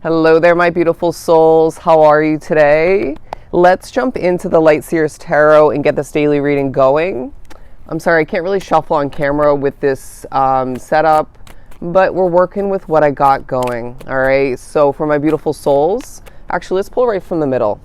Hello there, my beautiful souls. How are you today? Let's jump into the Light Seers Tarot and get this daily reading going. I'm sorry, I can't really shuffle on camera with this setup, but we're working with what I got going. All right, so for my beautiful souls, actually, let's pull right from the middle.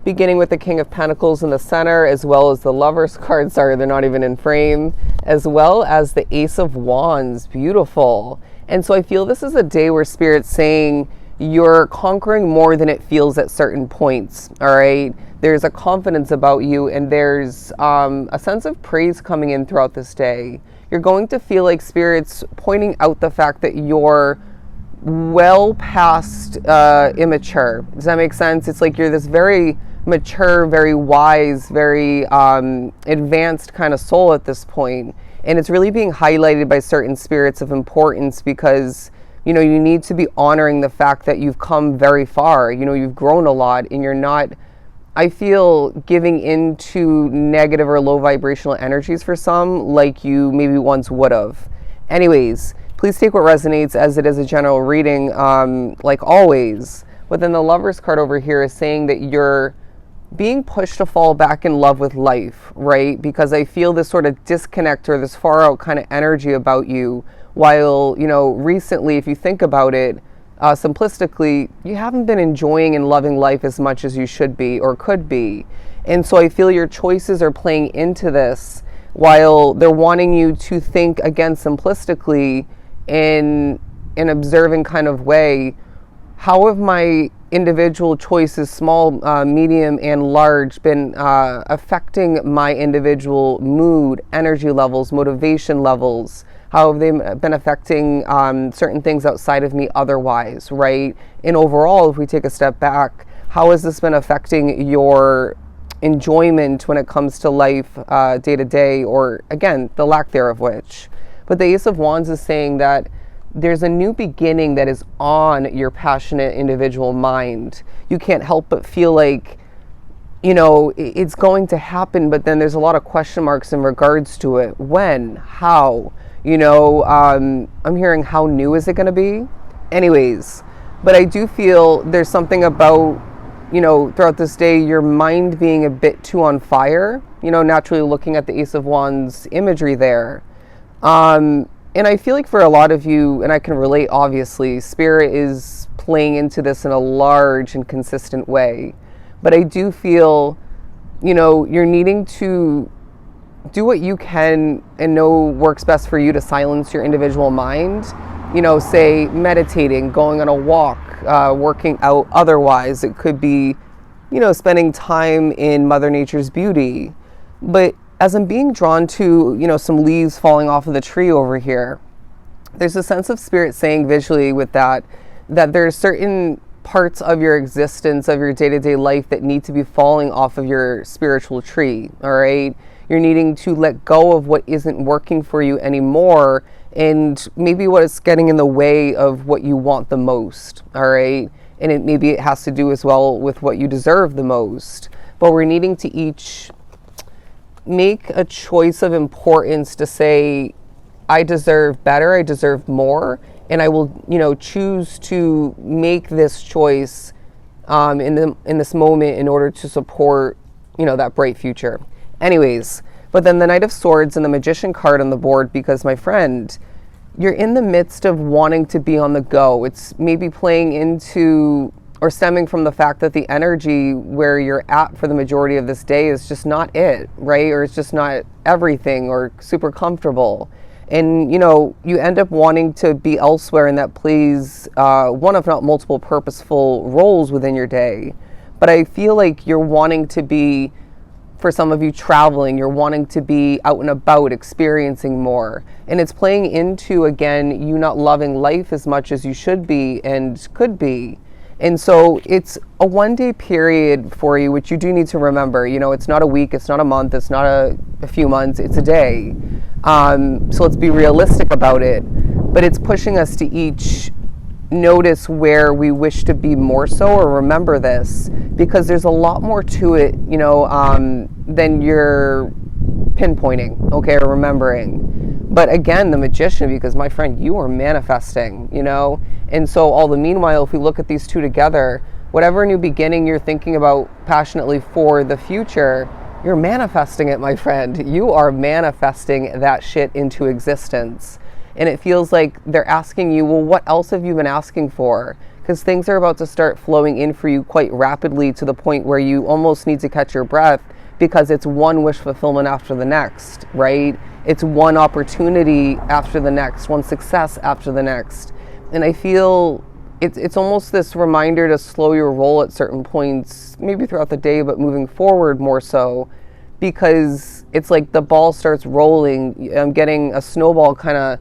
Beginning with the King of Pentacles in the center, as well as the Lover's card. Sorry, they're not even in frame. As well as the Ace of Wands. Beautiful. And so I feel this is a day where Spirit's saying you're conquering more than it feels at certain points, all right? There's a confidence about you, and there's a sense of praise coming in throughout this day. You're going to feel like Spirit's pointing out the fact that you're well past immature. Does that make sense? It's like you're this very mature, very wise, very advanced kind of soul at this point. And it's really being highlighted by certain spirits of importance because, you know, you need to be honoring the fact that you've come very far. You know, you've grown a lot and you're not, I feel, giving into negative or low vibrational energies for some like you maybe once would have. Anyways, please take what resonates as it is a general reading, like always. But then the Lover's card over here is saying that you're being pushed to fall back in love with life, right? Because I feel this sort of disconnect or this far out kind of energy about you, while, you know, recently, if you think about it, simplistically, you haven't been enjoying and loving life as much as you should be or could be. And so I feel your choices are playing into this, while they're wanting you to think, again, simplistically, in an observing kind of way. How have my individual choices, small, medium, and large, been affecting my individual mood, energy levels, motivation levels? How have they been affecting certain things outside of me otherwise, right? And overall, if we take a step back, how has this been affecting your enjoyment when it comes to life day to day, or again, the lack thereof which? But the Ace of Wands is saying that there's a new beginning that is on your passionate individual mind. You can't help but feel like, you know, it's going to happen, but then there's a lot of question marks in regards to it. When? How? You know, I'm hearing how new is it going to be? Anyways, but I do feel there's something about, you know, throughout this day, your mind being a bit too on fire, you know, naturally looking at the Ace of Wands imagery there. And I feel like for a lot of you, and I can relate, obviously, Spirit is playing into this in a large and consistent way. But I do feel, you know, you're needing to do what you can and know works best for you to silence your individual mind. You know, say meditating, going on a walk, working out. Otherwise, it could be, you know, spending time in Mother Nature's beauty. But as I'm being drawn to, you know, some leaves falling off of the tree over here, there's a sense of Spirit saying visually with that there's certain parts of your existence, of your day-to-day life that need to be falling off of your spiritual tree, all right? You're needing to let go of what isn't working for you anymore, and maybe what is getting in the way of what you want the most, all right? And maybe it has to do as well with what you deserve the most. But we're needing to each make a choice of importance to say, I deserve better, I deserve more, and I will, you know, choose to make this choice in this moment in order to support, you know, that bright future. Anyways, but then the Knight of Swords and the Magician card on the board, because my friend, you're in the midst of wanting to be on the go. It's maybe playing into or stemming from the fact that the energy where you're at for the majority of this day is just not it, right? Or it's just not everything or super comfortable. And, you know, you end up wanting to be elsewhere, and that plays one, if not multiple, purposeful roles within your day. But I feel like you're wanting to be, for some of you, traveling. You're wanting to be out and about, experiencing more. And it's playing into, again, you not loving life as much as you should be and could be. And so it's a one-day period for you, which you do need to remember. You know, it's not a week, it's not a month, it's not a few months, it's a day. So let's be realistic about it. But it's pushing us to each notice where we wish to be more so, or remember this, because there's a lot more to it, you know, than you're pinpointing, okay, or remembering. But again, the Magician, because my friend, you are manifesting, you know, And so all the meanwhile, if we look at these two together, whatever new beginning you're thinking about passionately for the future, you're manifesting it, my friend. You are manifesting that shit into existence. And it feels like they're asking you, well, what else have you been asking for? Because things are about to start flowing in for you quite rapidly, to the point where you almost need to catch your breath, because it's one wish fulfillment after the next, right? It's one opportunity after the next, one success after the next. And I feel it's almost this reminder to slow your roll at certain points, maybe throughout the day, but moving forward more so, because it's like the ball starts rolling. I'm getting a snowball kind of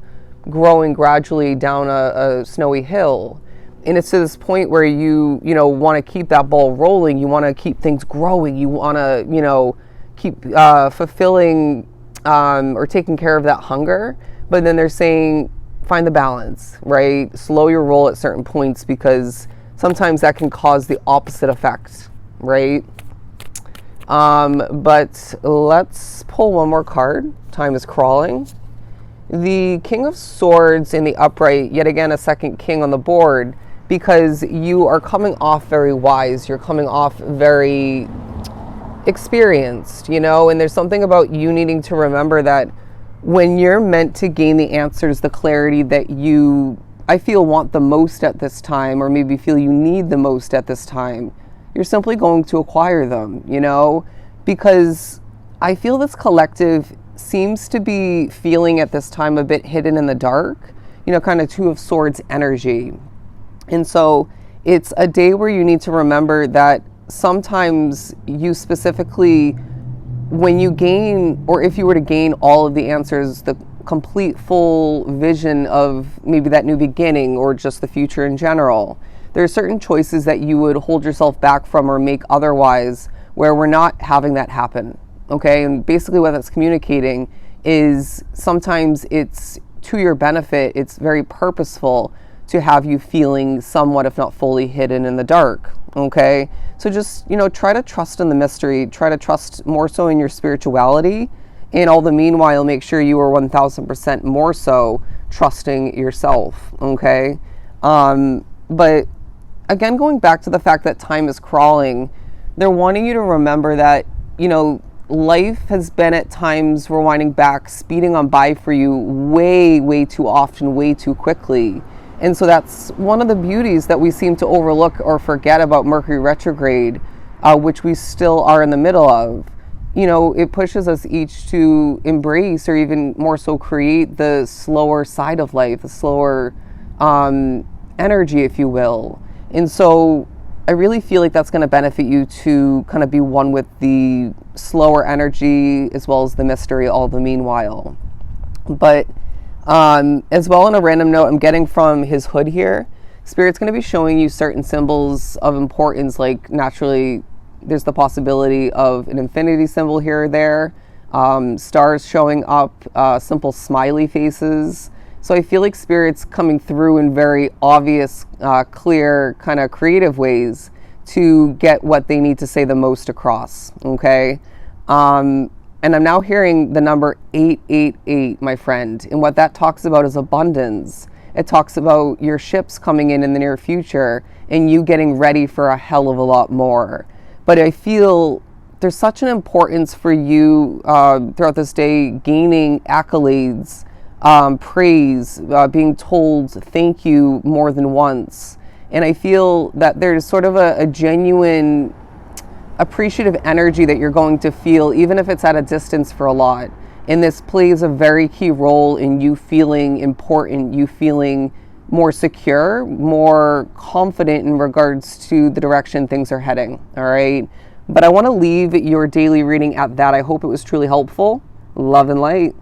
growing gradually down a snowy hill. And it's to this point where you want to keep that ball rolling. You want to keep things growing. You want to, keep fulfilling or taking care of that hunger. But then they're saying, find the balance, right? Slow your roll at certain points, because sometimes that can cause the opposite effect, right? But let's pull one more card. Time is crawling. The King of Swords in the upright, yet again a second king on the board, because you are coming off very wise. You're coming off very experienced, and there's something about you needing to remember that when you're meant to gain the answers, the clarity that you, I feel, want the most at this time, or maybe feel you need the most at this time, you're simply going to acquire them, because I feel this collective seems to be feeling at this time a bit hidden in the dark, kind of Two of Swords energy. And so it's a day where you need to remember that sometimes you specifically, when you gain, or if you were to gain all of the answers, the complete full vision of maybe that new beginning or just the future in general, there are certain choices that you would hold yourself back from or make otherwise, where we're not having that happen. Okay, and basically what that's communicating is sometimes it's to your benefit, it's very purposeful to have you feeling somewhat, if not fully, hidden in the dark. Okay, so just, try to trust in the mystery, try to trust more so in your spirituality, and all the meanwhile, make sure you are 1000% more so trusting yourself. Okay, but again, going back to the fact that time is crawling, they're wanting you to remember that, life has been at times rewinding back, speeding on by for you way, way too often, way too quickly. And so that's one of the beauties that we seem to overlook or forget about Mercury retrograde, which we still are in the middle of. It pushes us each to embrace, or even more so create, the slower side of life, the slower energy, if you will. And so I really feel like that's going to benefit you to kind of be one with the slower energy as well as the mystery, all the meanwhile. But as well, on a random note, I'm getting from his hood here, Spirit's going to be showing you certain symbols of importance, like naturally there's the possibility of an infinity symbol here or there, stars showing up, simple smiley faces. So I feel like Spirit's coming through in very obvious, clear, kind of creative ways to get what they need to say the most across, okay? And I'm now hearing the number 888, my friend. And what that talks about is abundance. It talks about your ships coming in the near future and you getting ready for a hell of a lot more. But I feel there's such an importance for you throughout this day, gaining accolades, praise, being told thank you more than once. And I feel that there's sort of a genuine appreciative energy that you're going to feel, even if it's at a distance for a lot. And this plays a very key role in you feeling important, you feeling more secure, more confident in regards to the direction things are heading. All right. But I want to leave your daily reading at that. I hope it was truly helpful. Love and light.